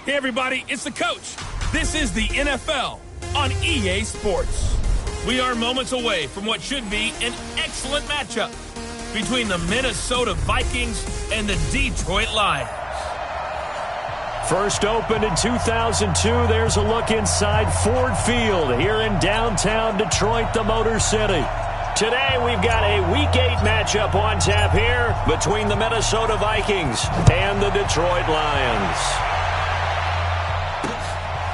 Hey, everybody, it's the coach. This is the NFL on EA Sports. We are moments away from what should be an excellent matchup between the Minnesota Vikings and the Detroit Lions. First opened in 2002, there's a look inside Ford Field here in downtown Detroit, the Motor City. Today we've got a Week 8 matchup on tap here between the Minnesota Vikings and the Detroit Lions.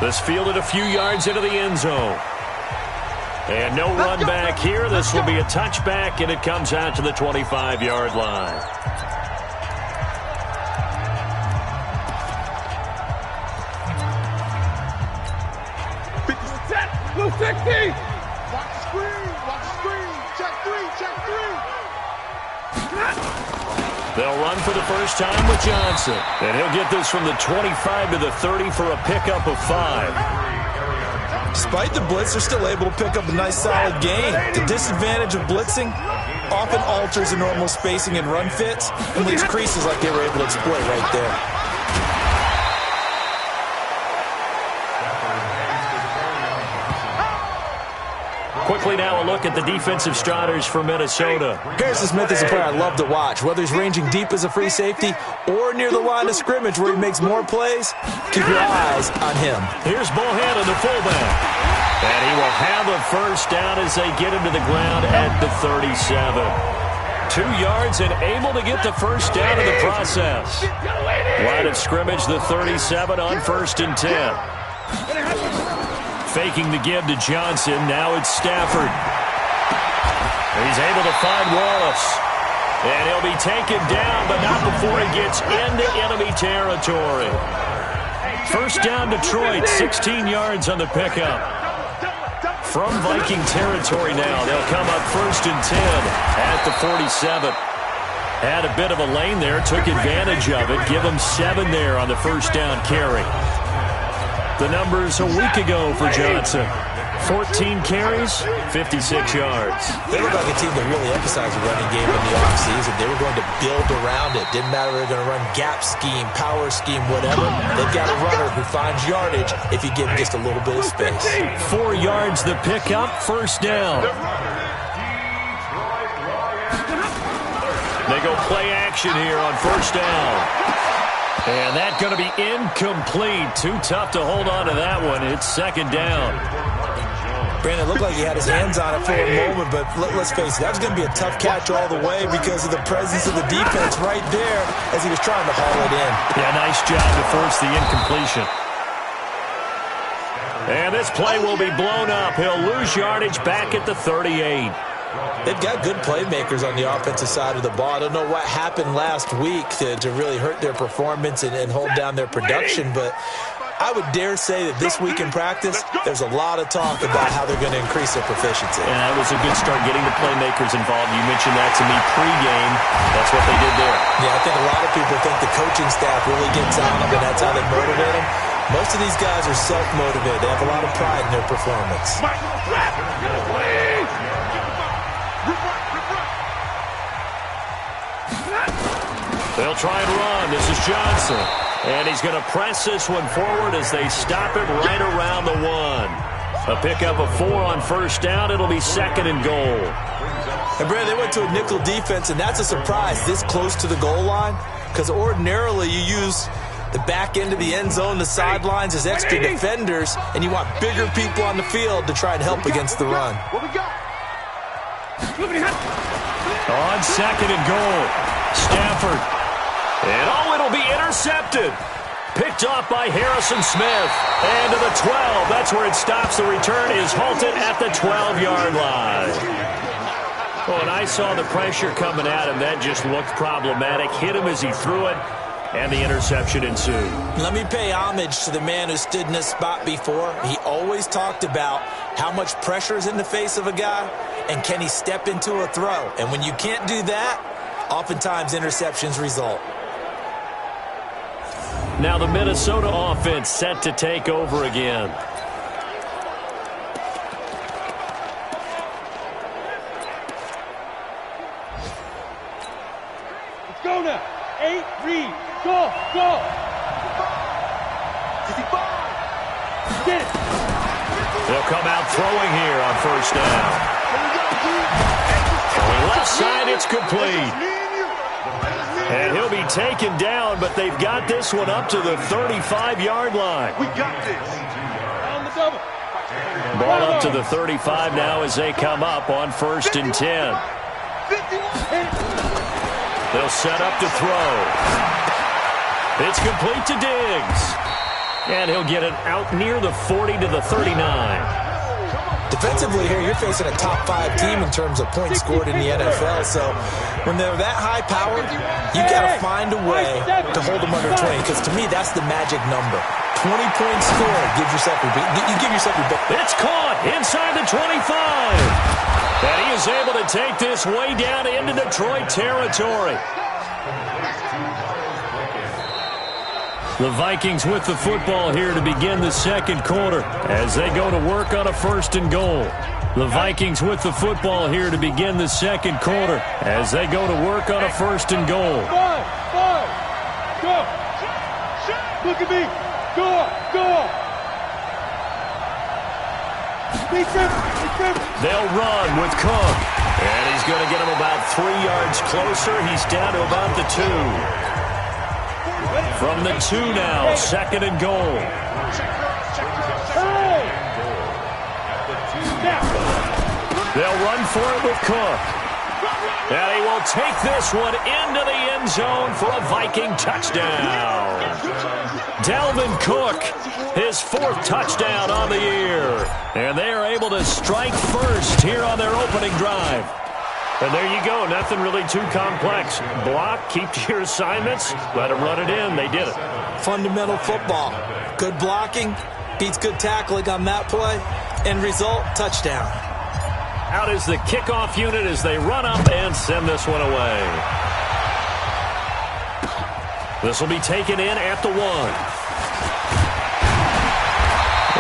This fielded a few yards into the end zone. And no run back here. This will be a touchback, and it comes out to the 25-yard line. Blue 60! Watch the screen! Watch the screen! Check three! Check three! They'll run for the first time with Johnson. And he'll get this from the 25 to the 30 for a pickup of 5. Despite the blitz, they're still able to pick up a nice solid gain. The disadvantage of blitzing often alters the normal spacing and run fits and leaves creases like they were able to exploit right there. Quickly now a look at the defensive starters for Minnesota. Harrison Smith is a player I love to watch. Whether he's ranging deep as a free safety or near the line of scrimmage where he makes more plays, keep your eyes on him. Here's Bohannon, the fullback. And he will have a first down as they get him to the ground at the 37. 2 yards and able to get the first down in the process. Line of scrimmage, the 37 on 1st and 10. Faking the give to Johnson. Now it's Stafford. He's able to find Wallace. And he'll be taken down, but not before he gets into enemy territory. First down Detroit, 16 yards on the pickup. From Viking territory now, they'll come up 1st and 10 at the 47. Had a bit of a lane there, took advantage of it. Give him 7 there on the first down carry. The numbers a week ago for Johnson. 14 carries, 56 yards. They look like a team that really emphasized the running game in the offseason. They were going to build around it. Didn't matter if they were going to run gap scheme, power scheme, whatever. They've got a runner who finds yardage if you give him just a little bit of space. 4 yards the pickup, first down. They go play action here on first down. And that's going to be incomplete. Too tough to hold on to that one. It's second down. Brandon, it looked like he had his hands on it for a moment, but let's face it, that was going to be a tough catch all the way because of the presence of the defense right there as he was trying to haul it in. Yeah, nice job to force the incompletion. And this play will be blown up. He'll lose yardage back at the 38. They've got good playmakers on the offensive side of the ball. I don't know what happened last week to really hurt their performance and hold down their production, but I would dare say that this week in practice, there's a lot of talk about how they're going to increase their proficiency. And that was a good start getting the playmakers involved. You mentioned that to me pregame. That's what they did there. Yeah, I think a lot of people think the coaching staff really gets on them, and that's how they motivate them. Most of these guys are self-motivated. They have a lot of pride in their performance. They'll try and run. This is Johnson. And he's going to press this one forward as they stop him right around the 1. A pickup of 4 on first down. It'll be 2nd and goal. And, Brad, they went to a nickel defense, and that's a surprise this close to the goal line because ordinarily you use the back end of the end zone, the sidelines as extra defenders, and you want bigger people on the field to try and help against the run. On 2nd and goal, Stafford. And it'll be intercepted. Picked off by Harrison Smith. And to the 12. That's where it stops. The return is halted at the 12-yard line. Oh, and I saw the pressure coming at him. That just looked problematic. Hit him as he threw it. And the interception ensued. Let me pay homage to the man who stood in this spot before. He always talked about how much pressure is in the face of a guy and can he step into a throw. And when you can't do that, oftentimes interceptions result. Now the Minnesota offense set to take over again. Let's go now. 8, read. Go, go. They'll come out throwing here on first down. On the left side, it's complete. And he'll be taken down, but they've got this one up to the 35-yard line. We got this. On the double. Ball up to the 35 now as they come up on first and 10. They'll set up to throw. It's complete to Diggs. And he'll get it out near the 40 to the 39. Defensively here, you're facing a top-5 team in terms of points scored in the NFL. So when they're that high-powered, you got to find a way to hold them under 20. Because to me, that's the magic number. 20 points scored gives yourself your beat. You give yourself your beat. It's caught inside the 25. And he is able to take this way down into Detroit territory. The Vikings with the football here to begin the second quarter as they go to work on a first and goal. The Vikings with the football here to begin the second quarter as they go to work on a first and goal. Five, go. Look at me. Go. They'll run with Cook. And he's going to get him about 3 yards closer. He's down to about the 2. From the 2 now, second and goal. They'll run for it with Cook. And he will take this one into the end zone for a Viking touchdown. Dalvin Cook, his 4th touchdown on the year. And they are able to strike first here on their opening drive. And there you go. Nothing really too complex. Block, keep to your assignments, let them run it in. They did it. Fundamental football. Good blocking beats good tackling on that play. End result, touchdown. Out is the kickoff unit as they run up and send this one away. This will be taken in at the 1.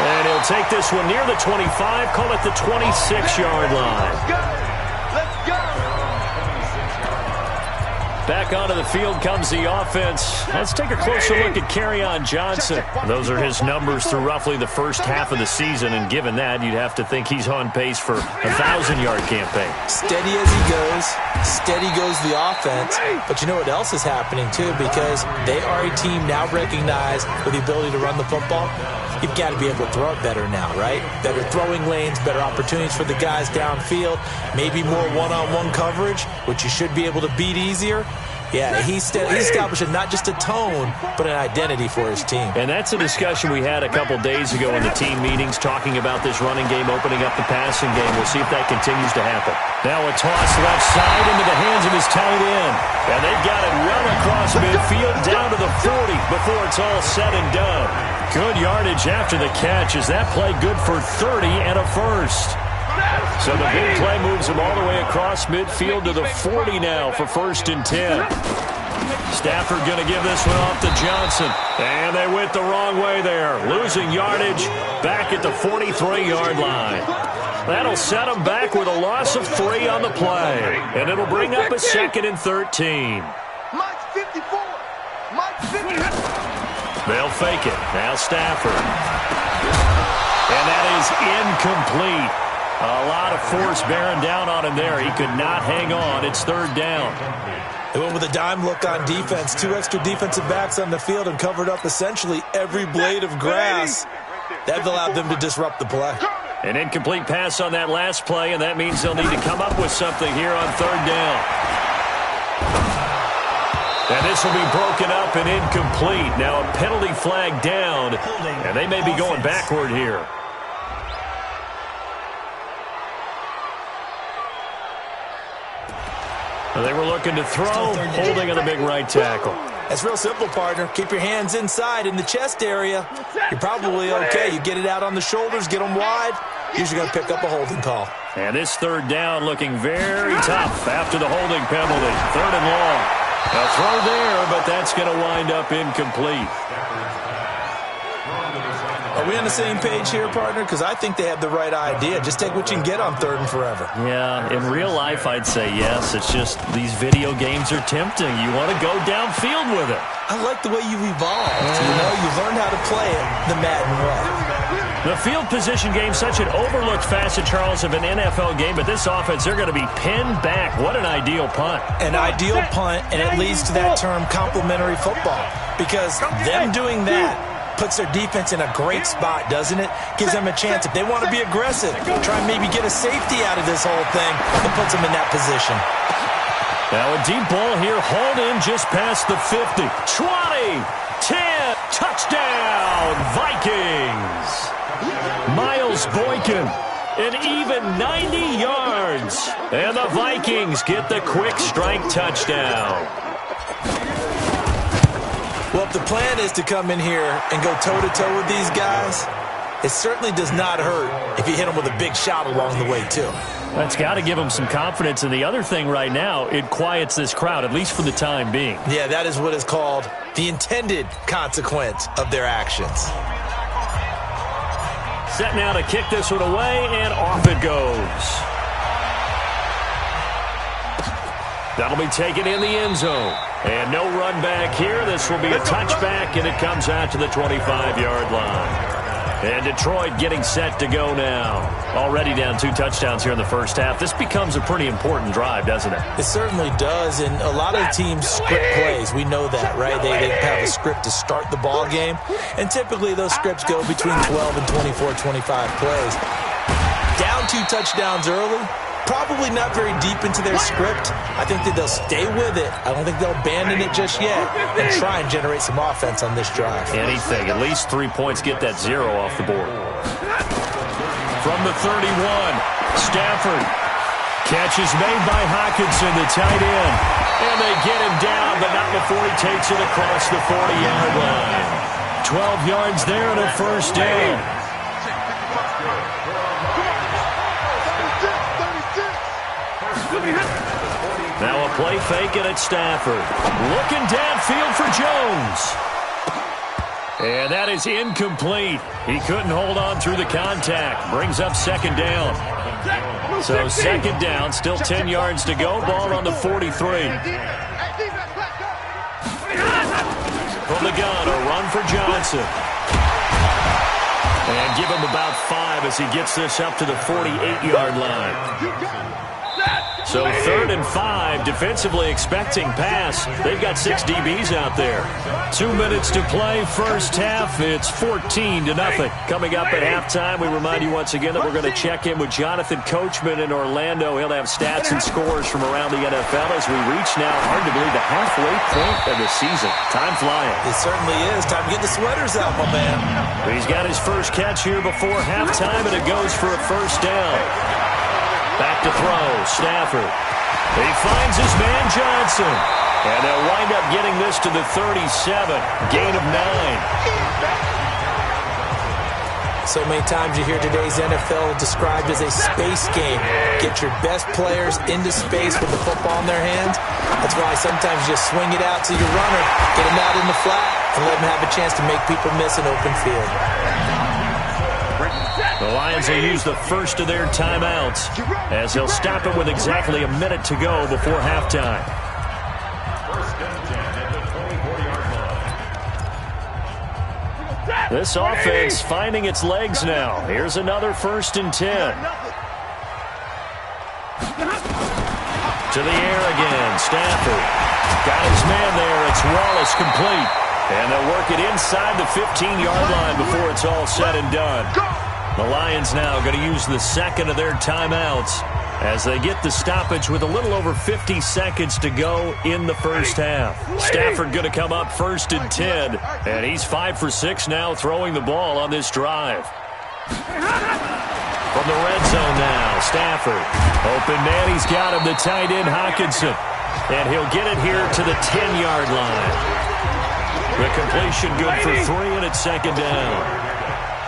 And he'll take this one near the 25, call it the 26-yard line. Back onto the field comes the offense. Let's take a closer look at Kerryon Johnson. Those are his numbers through roughly the first half of the season, and given that, you'd have to think he's on pace for a 1,000-yard campaign. Steady as he goes, steady goes the offense. But you know what else is happening, too? Because they are a team now recognized with the ability to run the football. You've got to be able to throw it better now, right? Better throwing lanes, better opportunities for the guys downfield, maybe more one-on-one coverage, which you should be able to beat easier. Yeah, he's establishing not just a tone, but an identity for his team. And that's a discussion we had a couple days ago in the team meetings, talking about this running game, opening up the passing game. We'll see if that continues to happen. Now a toss left side into the hands of his tight end. And they've got it well across midfield, down to the 40 before it's all said and done. Good yardage after the catch. Is that play good for 30 and a first? So the big play moves him all the way across midfield to the 40 now for first and 10. Stafford going to give this one off to Johnson. And they went the wrong way there. Losing yardage back at the 43-yard line. That'll set them back with a loss of 3 on the play. And it'll bring up a second and 13. Mike's 54. Mike's 50. They'll fake it. Now Stafford. And that is incomplete. A lot of force bearing down on him there. He could not hang on. It's third down. They went with a dime look on defense. 2 extra defensive backs on the field and covered up essentially every blade of grass. That allowed them to disrupt the play. An incomplete pass on that last play, and that means they'll need to come up with something here on third down. And this will be broken up and incomplete. Now a penalty flag down, and they may be going backward here. They were looking to throw, holding on the big right tackle. That's real simple, partner. Keep your hands inside in the chest area. You're probably okay. You get it out on the shoulders, get them wide. Usually going to pick up a holding call. And this third down looking very tough after the holding penalty. Third and long. A throw there, but that's going to wind up incomplete. Are we on the same page here, partner? Because I think they have the right idea. Just take what you can get on third and forever. Yeah, in real life, I'd say yes. It's just these video games are tempting. You want to go downfield with it. I like the way you've evolved. You know, you've learned how to play it the Madden way. The field position game, such an overlooked facet, Charles, of an NFL game, but this offense, they're going to be pinned back. What an ideal punt. An ideal punt, and it leads to that term complementary football, because them doing that puts their defense in a great spot, doesn't it? Gives them a chance, if they want to be aggressive, try and maybe get a safety out of this whole thing, it puts them in that position. Now a deep ball here, hauled in just past the 50. 20, 10, touchdown, Vikings. Miles Boykin, an even 90 yards. And the Vikings get the quick strike touchdown. Well, if the plan is to come in here and go toe-to-toe with these guys, it certainly does not hurt if you hit them with a big shot along the way, too. That's got to give them some confidence. And the other thing right now, it quiets this crowd, at least for the time being. Yeah, that is what is called the intended consequence of their actions. Set now to kick this one away, and off it goes. That'll be taken in the end zone. And no run back here. This will be a touchback, and it comes out to the 25-yard line. And Detroit getting set to go now. Already down 2 touchdowns here in the first half. This becomes a pretty important drive, doesn't it? It certainly does, and a lot of teams script plays. We know that, right? They have a script to start the ball game, and typically those scripts go between 12 and 24, 25 plays. Down 2 touchdowns early, probably not very deep into their script. I think that they'll stay with it. I don't think they'll abandon it just yet and try and generate some offense on this drive. Anything. At least 3 points. Get that 0 off the board. From the 31, Stafford. Catch is made by Hockenson, the tight end. And they get him down, but not before he takes it across the 40-yard line. 12 yards there and a first down. Now a play fake and it's Stafford. Looking downfield for Jones. And that is incomplete. He couldn't hold on through the contact. Brings up second down. So second down, still 10 yards to go. Ball on the 43. From the gun, a run for Johnson. And give him about 5 as he gets this up to the 48-yard line. So 3rd and 5, defensively expecting pass. They've got 6 DBs out there. 2 minutes to play, first half. It's 14-0. Coming up at halftime, we remind you once again that we're going to check in with Jonathan Coachman in Orlando. He'll have stats and scores from around the NFL as we reach now, hard to believe, the halfway point of the season. Time flying. It certainly is. Time to get the sweaters out, my man. He's got his first catch here before halftime, and it goes for a first down. Back to throw, Stafford. He finds his man Johnson. And they'll wind up getting this to the 37. Gain of 9. So many times you hear today's NFL described as a space game. Get your best players into space with the football in their hands. That's why sometimes you just swing it out to your runner, get him out in the flat, and let him have a chance to make people miss an open field. The Lions will use the first of their timeouts as he'll stop it with exactly a minute to go before halftime. This offense finding its legs now. Here's another 1st and 10. To the air again, Stafford. Got his man there. It's Wallace complete. And they'll work it inside the 15-yard line before it's all said and done. The Lions now going to use the second of their timeouts as they get the stoppage with a little over 50 seconds to go in the first half. Stafford going to come up 1st and 10, and he's 5 for 6 now throwing the ball on this drive. From the red zone now, Stafford. Open man, he's got him, the tight end Hockenson. And he'll get it here to the 10-yard line. The completion good for 3, and it's second down.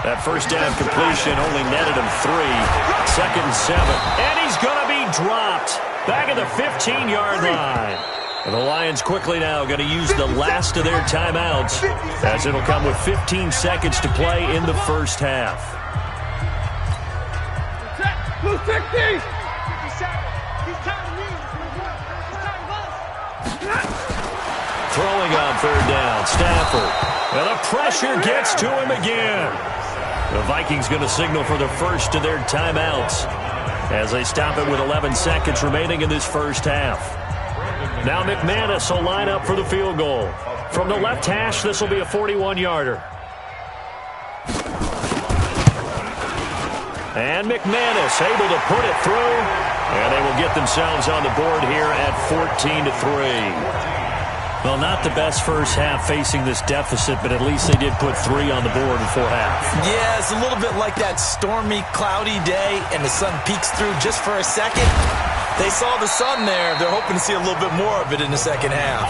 That first down completion only netted him 3. 2nd and 7. And he's going to be dropped. Back at the 15-yard line. And the Lions quickly now going to use the last of their timeouts as it'll come with 15 seconds to play in the first half. Throwing on 3rd down, Stafford. And the pressure gets to him again. The Vikings going to signal for the first of their timeouts as they stop it with 11 seconds remaining in this first half. Now McManus will line up for the field goal. From the left hash, this will be a 41-yarder. And McManus able to put it through, and they will get themselves on the board here at 14-3. Well, not the best first half facing this deficit, but at least they did put 3 on the board before half. Yeah, it's a little bit like that stormy, cloudy day, and the sun peeks through just for a second. They saw the sun there. They're hoping to see a little bit more of it in the second half.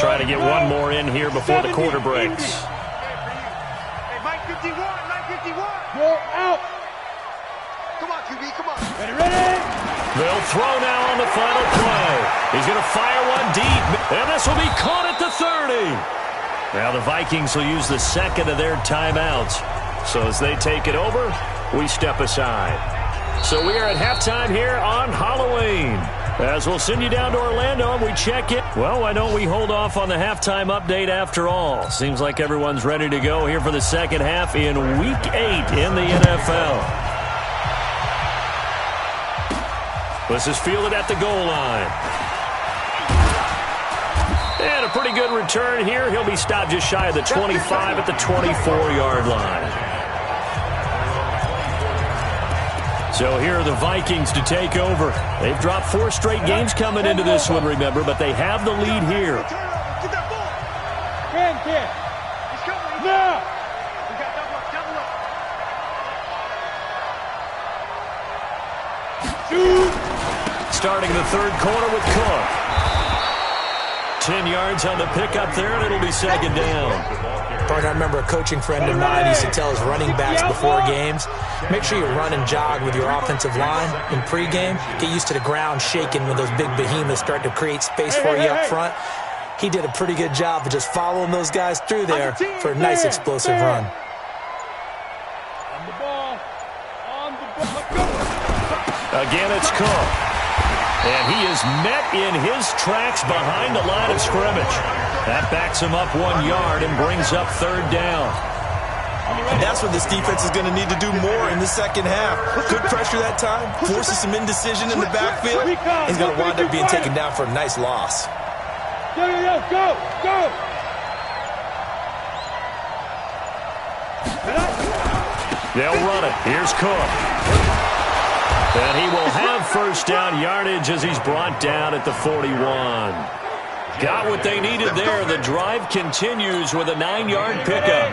Trying to get one more in here before the quarter breaks. Hey, Mike 51, Mike 51. You're out. Come on, QB, come on. Ready? They'll throw now on the final play. He's going to fire one deep, and this will be caught at the 30. Now the Vikings will use the second of their timeouts. So as they take it over, we step aside. So we are at halftime here on Halloween. As we'll send you down to Orlando and we check it. Well, why don't we hold off on the halftime update after all? Seems like everyone's ready to go here for the second half in Week 8 in the NFL. This is fielded at the goal line. And a pretty good return here. He'll be stopped just shy of the 25 at the 24-yard line. So here are the Vikings to take over. They've dropped 4 straight games coming into this one, remember, but they have the lead here. Get that ball. Can. He's coming. Now. We got double up, double up. Starting the third quarter with Cook. 10 yards on the pickup there, and it'll be second down. Partner, I remember a coaching friend of mine used to tell his running backs before games, make sure you run and jog with your offensive line in pregame. Get used to the ground shaking when those big behemoths start to create space for you up front. He did a pretty good job of just following those guys through there for a nice explosive run. On the ball. Go. Again, it's Cook. And he is met in his tracks behind the line of scrimmage. That backs him up 1 yard and brings up third down. And that's what this defense is going to need to do more in the second half. Good pressure that time, forces some indecision in the backfield. He's going to wind up being taken down for a nice loss. Go. They'll run it. Here's Cook. And he will have first down yardage as he's brought down at the 41. Got what they needed there. The drive continues with a 9-yard pickup.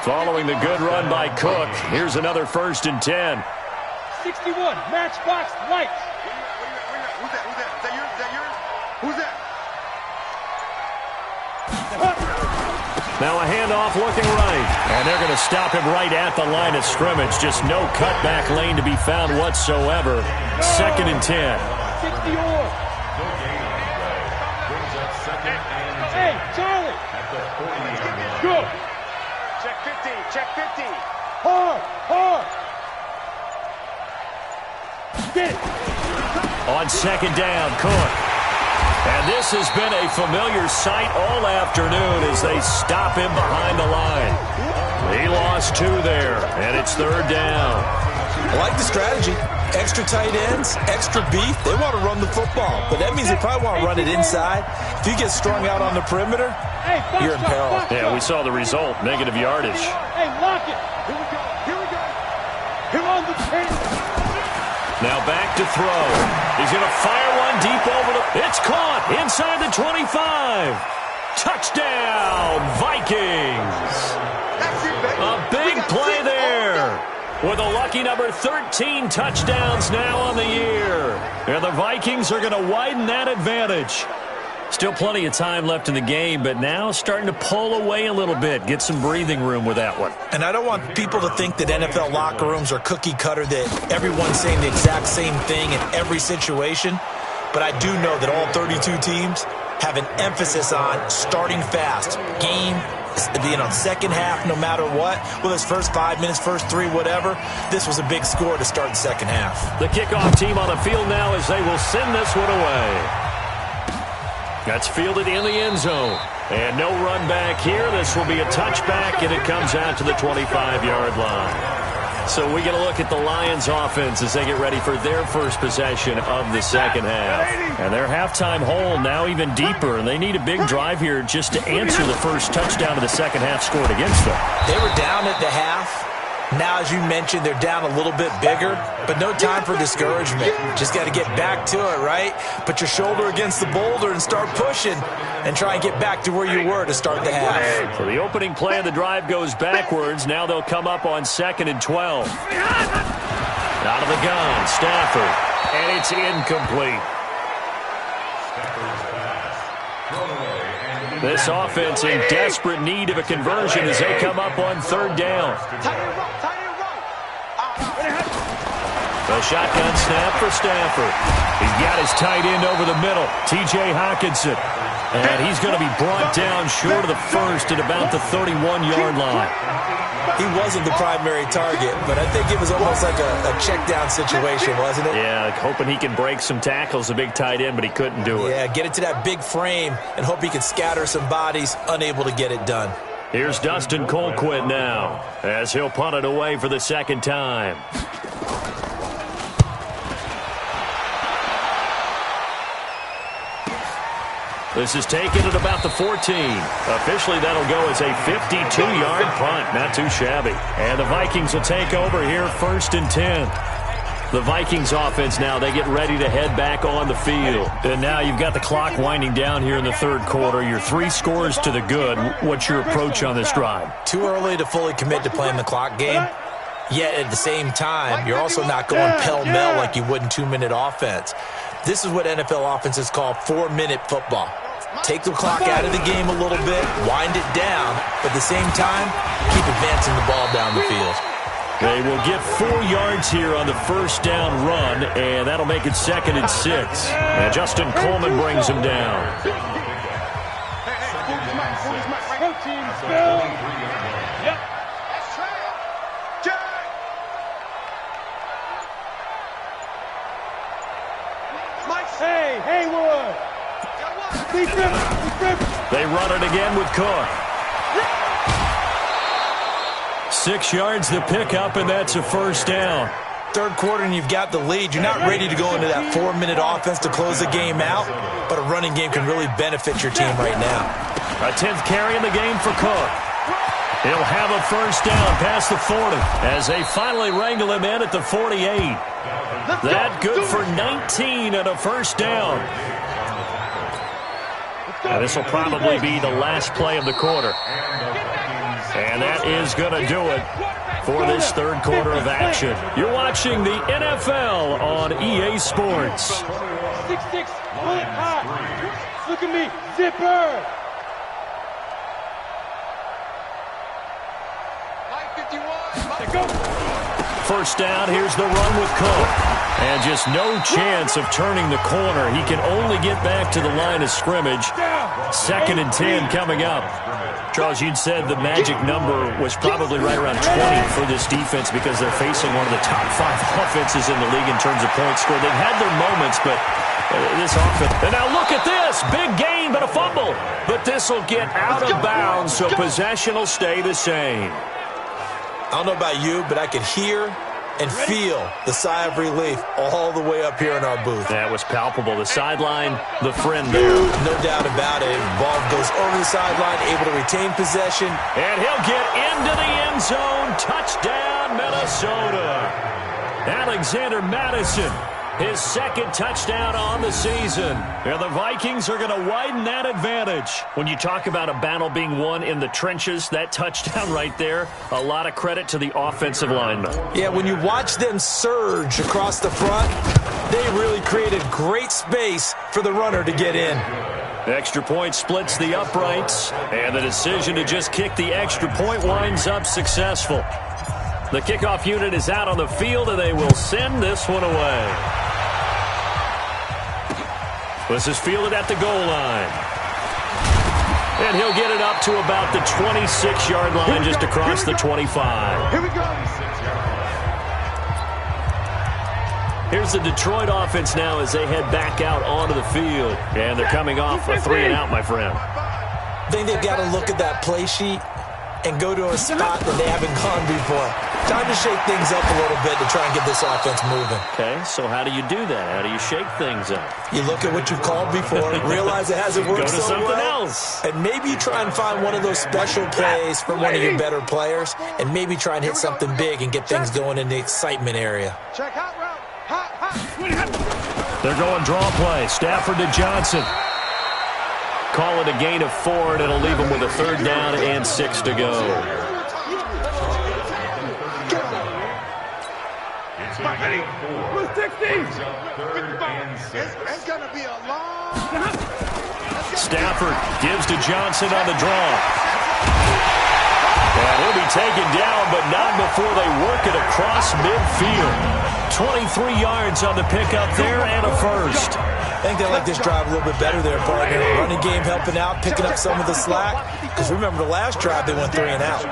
Following the good run by Cook, here's another 1st and 10. 61, matchbox lights. Who's that? Is that yours? Who's that? Now a handoff looking right. And they're going to stop him right at the line of scrimmage. Just no cutback lane to be found whatsoever. 2nd and 10. 60 or. Hey, Charlie. Go. Check 50, check 50. Hard. Get it. On 2nd down, Cook. And this has been a familiar sight all afternoon as they stop him behind the line. He lost 2 there, and it's 3rd down. I like the strategy. Extra tight ends, extra beef. They want to run the football, but that means they probably want to run it inside. If you get strung out on the perimeter, you're in peril. Yeah, we saw the result, negative yardage. Hey, lock it. Here we go. Him on the pin. Now back to throw. He's going to fire one deep over the... It's caught inside the 25. Touchdown, Vikings. A big play there. With a lucky number 13 touchdowns now on the year. And the Vikings are going to widen that advantage. Still plenty of time left in the game, but now starting to pull away a little bit. Get some breathing room with that one. And I don't want people to think that NFL locker rooms are cookie cutter, that everyone's saying the exact same thing in every situation. But I do know that all 32 teams have an emphasis on starting fast. Game, second half, no matter what. Whether it's first 5 minutes, first 3, whatever. This was a big score to start the second half. The kickoff team on the field now as they will send this one away. That's fielded in the end zone. And no run back here. This will be a touchback, and it comes out to the 25-yard line. So we get a look at the Lions offense as they get ready for their first possession of the second half. And their halftime hole now even deeper, and they need a big drive here just to answer the first touchdown of the second half scored against them. They were down at the half. Now, as you mentioned, they're down a little bit bigger, but no time for discouragement. Just got to get back to it, right? Put your shoulder against the boulder and start pushing and try and get back to where you were to start the half. So the opening play of the drive goes backwards. Now they'll come up on 2nd and 12. Out of the gun, Stafford, and it's incomplete. This offense in desperate need of a conversion as they come up on 3rd down. The shotgun snap for Stafford. He's got his tight end over the middle, T.J. Hockenson. And he's going to be brought down short of the first at about the 31-yard line. He wasn't the primary target, but I think it was almost like a check-down situation, wasn't it? Yeah, like hoping he can break some tackles, a big tight end, but he couldn't do it. Yeah, get it to that big frame and hope he can scatter some bodies, unable to get it done. Here's Dustin Colquitt now as he'll punt it away for the second time. This is taken at about the 14. Officially, that'll go as a 52-yard punt. Not too shabby. And the Vikings will take over here 1st and 10. The Vikings offense now, they get ready to head back on the field. And now you've got the clock winding down here in the 3rd quarter. You're 3 scores to the good. What's your approach on this drive? Too early to fully commit to playing the clock game. Yet at the same time, you're also not going pell-mell like you would in 2-minute offense. This is what NFL offenses call 4-minute football. Take the clock out of the game a little bit, wind it down, but at the same time, keep advancing the ball down the field. They will get 4 yards here on the 1st down run, and that'll make it 2nd and 6. And Justin Coleman brings him down. Hey, Haywood! They run it again with Cook. 6 yards the pickup, and that's a 1st down. 3rd quarter and you've got the lead. You're not ready to go into that 4-minute offense to close the game out, but a running game can really benefit your team right now. A 10th carry in the game for Cook. He'll have a 1st down past the 40 as they finally wrangle him in at the 48. That good for 19 and a 1st down. And this will probably be the last play of the quarter. And that is going to do it for this 3rd quarter of action. You're watching the NFL on EA Sports. 6'6", bullet high. Look at me, zipper. 951. 1st down, here's the run with Cook. And just no chance of turning the corner. He can only get back to the line of scrimmage. 2nd and 10 coming up. Charles, you'd said the magic number was probably right around 20 for this defense because they're facing one of the top 5 offenses in the league in terms of points scored. They've had their moments, but this offense. And now look at this. Big gain, but a fumble. But this will get out of bounds, so possession will stay the same. I don't know about you, but I could hear and feel the sigh of relief all the way up here in our booth. That was palpable. The sideline, the friend there. No doubt about it. Ball goes over the sideline, able to retain possession. And he'll get into the end zone. Touchdown, Minnesota. Alexander Mattison, his 2nd touchdown on the season. And the Vikings are going to widen that advantage. When you talk about a battle being won in the trenches, that touchdown right there, a lot of credit to the offensive linemen. Yeah, when you watch them surge across the front, they really created great space for the runner to get in. Extra point splits the uprights, and the decision to just kick the extra point winds up successful. The kickoff unit is out on the field, and they will send this one away. This is fielded at the goal line. And he'll get it up to about the 26-yard line, just across the 25. Here we go. Here's the Detroit offense now as they head back out onto the field. And they're coming off a 3-and-out, my friend. I think they've got to look at that play sheet and go to a spot that they haven't gone before. Time to shake things up a little bit to try and get this offense moving. Okay, so how do you do that? How do you shake things up? You look at what you've called before, realize it hasn't worked Go to so something well, else. and maybe you try and find one of those special plays from one of your better players, and maybe try and hit something big and get things going in the excitement area. Check hot route. Hot. They're going draw play. Stafford to Johnson. Call it a gain of 4, and it'll leave them with a 3rd down and 6 to go. It's going to be a long... Stafford gives to Johnson on the draw. And he'll be taken down, but not before they work it across midfield. 23 yards on the pickup there and a first. I think they like this drive a little bit better there, partner. Running game helping out, picking up some of the slack. Because remember the last drive, they went 3-and-out.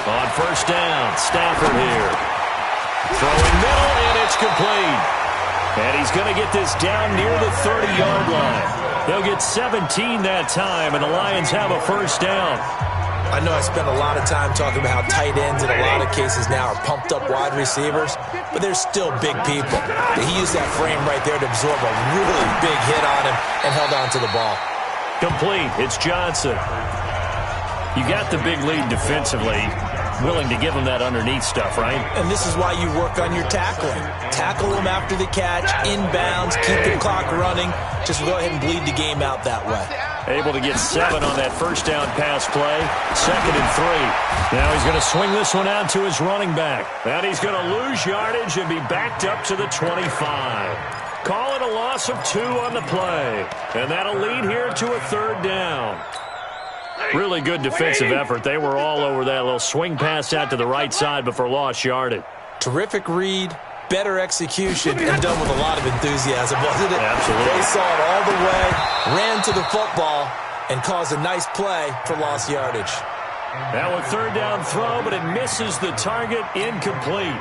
On first down, Stafford here. Throwing middle, and it's complete. And he's going to get this down near the 30-yard line. They'll get 17 that time, and the Lions have a first down. I know I spent a lot of time talking about how tight ends in a lot of cases now are pumped up wide receivers, but they're still big people. He used that frame right there to absorb a really big hit on him and held on to the ball. Complete. It's Johnson. You got the big lead defensively. Willing to give him that underneath stuff, right? And this is why you work on your tackling. Tackle him after the catch, inbounds, keep the clock running. Just go ahead and bleed the game out that way. Able to get 7 on that first down pass play. 2nd and 3. Now he's going to swing this one out to his running back. And he's going to lose yardage and be backed up to the 25. Call it a loss of 2 on the play. And that'll lead here to a 3rd down. Really good defensive effort. They were all over that little swing pass out to the right side before lost yardage. Terrific read, better execution, and done with a lot of enthusiasm, wasn't it? Absolutely. They saw it all the way, ran to the football, and caused a nice play for lost yardage. Now a 3rd down throw, but it misses the target, incomplete.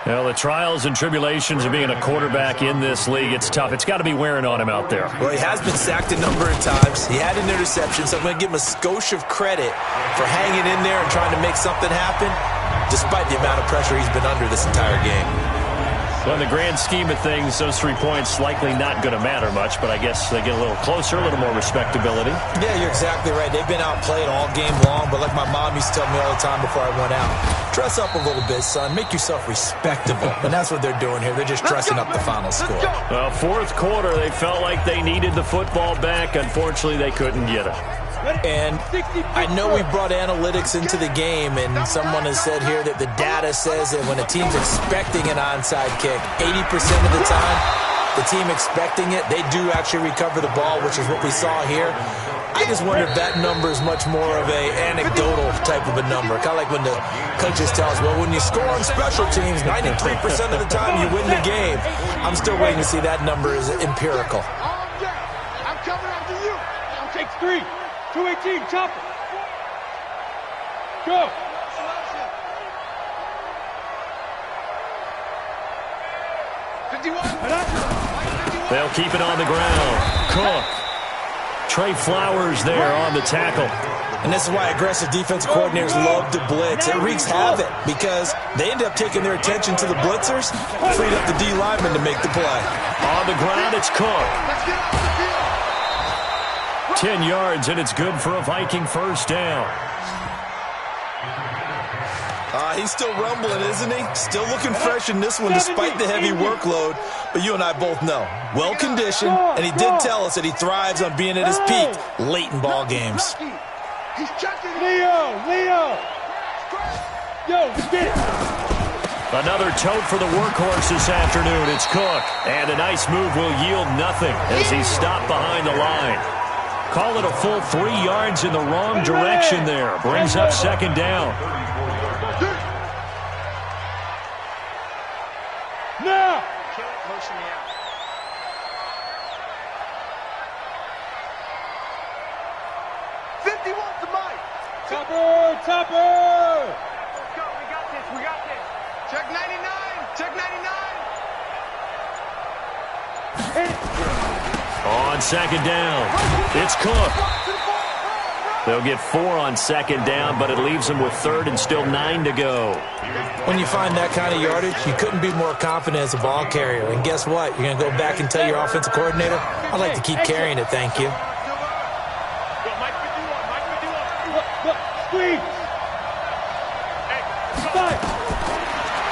Well, the trials and tribulations of being a quarterback in this league, it's tough. It's got to be wearing on him out there. Well, he has been sacked a number of times. He had an interception, so I'm going to give him a skosh of credit for hanging in there and trying to make something happen, despite the amount of pressure he's been under this entire game. Well, in the grand scheme of things, those 3 points likely not going to matter much, but I guess they get a little closer, a little more respectability. Yeah, you're exactly right. They've been outplayed all game long, but like my mom used to tell me all the time before I went out, dress up a little bit, son. Make yourself respectable. And that's what they're doing here. They're just dressing up the final score. Well, 4th quarter, they felt like they needed the football back. Unfortunately, they couldn't get it. And I know we brought analytics into the game, and someone has said here that the data says that when a team's expecting an onside kick, 80% of the time, the team expecting it, they do actually recover the ball, which is what we saw here. I just wonder if that number is much more of a anecdotal type of a number. Kind of like when the coaches tell us, well, when you score on special teams, 93% of the time you win the game. I'm still waiting to see that number is empirical. I'm coming after you. Takes 3. 218, chopper. Go. They'll keep it on the ground. Cook. Trey Flowers there on the tackle. And this is why aggressive defensive coordinators love to blitz. It wreaks havoc because they end up taking their attention to the blitzers, freed up the D lineman to make the play. On the ground, it's Cook. 10 yards, and it's good for a Viking first down. He's still rumbling, isn't he? Still looking fresh in this one despite the heavy workload. But you and I both know, well-conditioned, and he did tell us that he thrives on being at his peak late in ball games. He's checking. Leo. Yo, get it. Another tote for the workhorse this afternoon. It's Cook. And a nice move will yield nothing as he's stopped behind the line. Call it a full 3 yards in the wrong direction there. Brings up 2nd down. Now. Motion me out. Topper. Let's go. We got this. Check 99. On second down, it's Cook. They'll get 4 on second down, but it leaves them with third and still 9 to go. When you find that kind of yardage, you couldn't be more confident as a ball carrier. And guess what? You're going to go back and tell your offensive coordinator, I'd like to keep carrying it, thank you.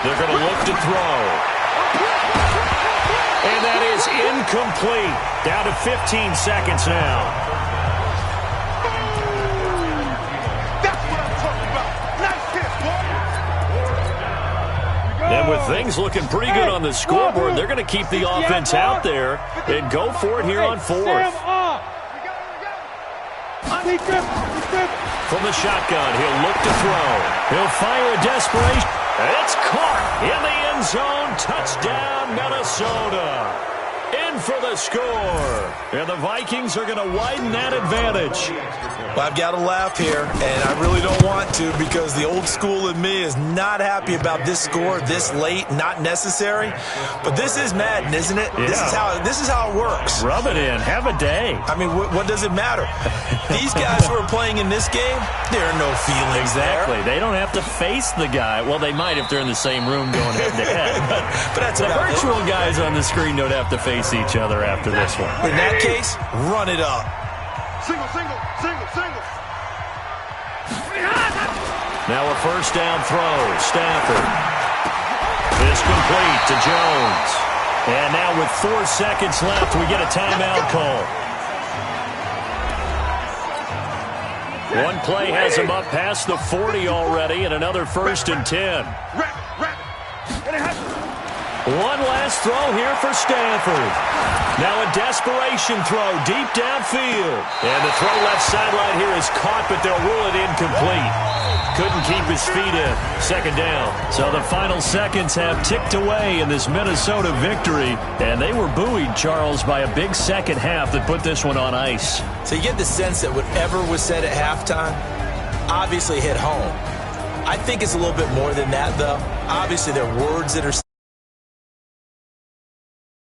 They're going to look to throw. And that is incomplete. Down to 15 seconds now. That's what I'm talking about. Nice hit, boy. And with things looking pretty good on the scoreboard, they're going to keep the offense out there and go for it here on fourth. From the shotgun, he'll look to throw. He'll fire a desperation. It's caught in the end zone. Touchdown, Minnesota. In for the score. And the Vikings are going to widen that advantage. Well, I've got to laugh here, and I really don't want to because the old school in me is not happy about this score this late, not necessary. But this is Madden, isn't it? Yeah. This is how it works. Rub it in. Have a day. I mean, what does it matter? These guys who are playing in this game, there are no feelings Exactly. there. They don't have to face the guy. Well, they might if they're in the same room going head-to-head. But that's the about virtual it. guys on the screen don't have to face each other after this one. In that case, run it up. Single, single, single, single. Now a first down throw. Stafford. It's complete to Jones. And now with 4 seconds left, we get a timeout call. One play has him up past the 40 already, and another first and 10. One last throw here for Stafford. Now a desperation throw deep downfield. And the throw left sideline here is caught, but they'll rule it incomplete. Couldn't keep his feet in. Second down. So the final seconds have ticked away in this Minnesota victory. And they were buoyed, Charles, by a big second half that put this one on ice. So you get the sense that whatever was said at halftime obviously hit home. I think it's a little bit more than that, though. Obviously, there are words that are